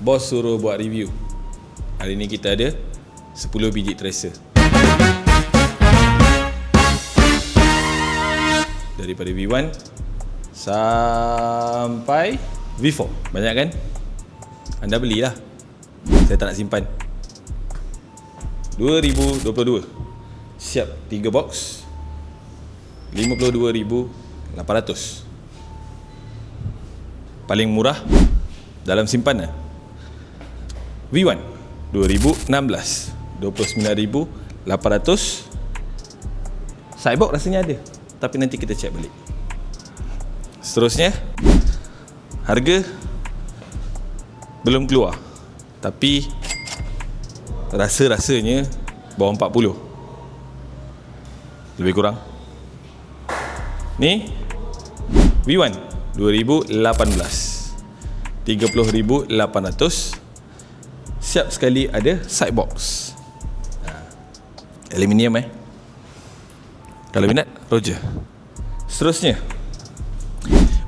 bos suruh buat review. Hari ni kita ada 10 biji tracer. Daripada V1 sampai V4. Banyak kan? Anda belilah. Saya tak nak simpan. 2022. Siap 3 box. 52,800. Paling murah dalam simpanan. V1 2016 29,800. Sidebox rasanya ada, tapi nanti kita check balik. Seterusnya, harga belum keluar, tapi rasa-rasanya bawah 40 lebih kurang. Ni V1 2018 30,800. Siap sekali ada sidebox. Aluminium Kalau minat, Roger. Seterusnya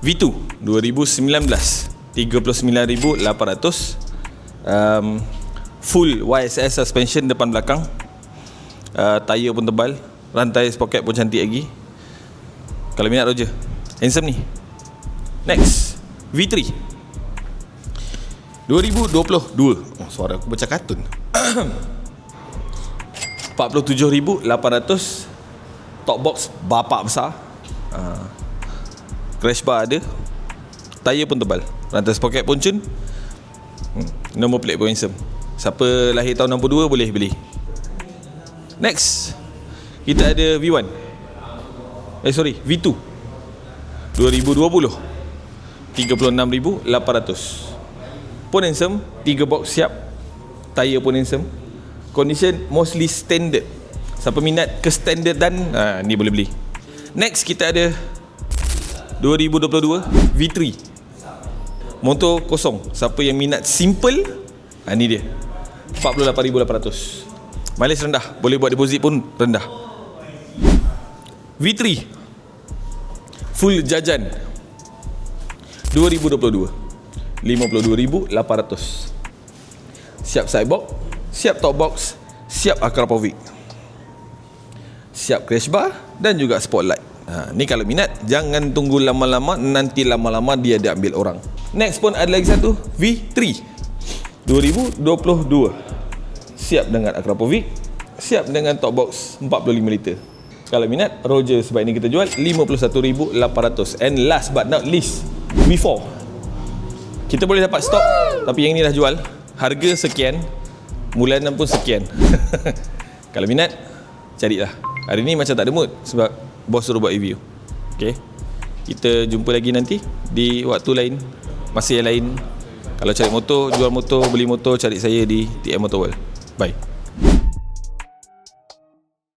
V2 2019 39,800. Full YSS suspension depan belakang. Tayar pun tebal, rantai sprocket pun cantik lagi. Kalau minat, Roger. Handsome ni. Next, V3 2022. Suara aku macam kartun. 47,800. Top box bapak besar. Crash bar ada. Tayar pun tebal, rantai sprocket pun cun. Nombor plate pun handsome. Siapa lahir tahun 62 boleh beli. Next, kita ada V1 V2 2020 36,800. Pun handsome. 3 box siap. Tayar pun handsome. Condition mostly standard. Siapa minat ke standard dan ni boleh beli. Next, kita ada 2022 V3. Motor kosong. Siapa yang minat simple, ni dia. 48,800. Mileage rendah, boleh buat deposit pun rendah. V3 full jajan 2022 52,800. Siap sidebox, siap top box, siap Akrapovic, siap crash bar dan juga spotlight. Ni kalau minat, jangan tunggu lama-lama, nanti lama-lama dia diambil orang. Next pun ada lagi satu, V3 2022. Siap dengan Akrapovic, siap dengan top box 45 liter. Kalau minat, Roger. Sebab ini kita jual 51,800. And last but not least, V4. Kita boleh dapat stok, tapi yang ni dah jual. Harga sekian, bulanan pun sekian. Kalau minat, carilah. Hari ni macam tak ada mood sebab bos suruh buat review. Okay, kita jumpa lagi nanti di waktu lain, masa yang lain. Kalau cari motor, jual motor, beli motor, cari saya di TM Motor World. Bye.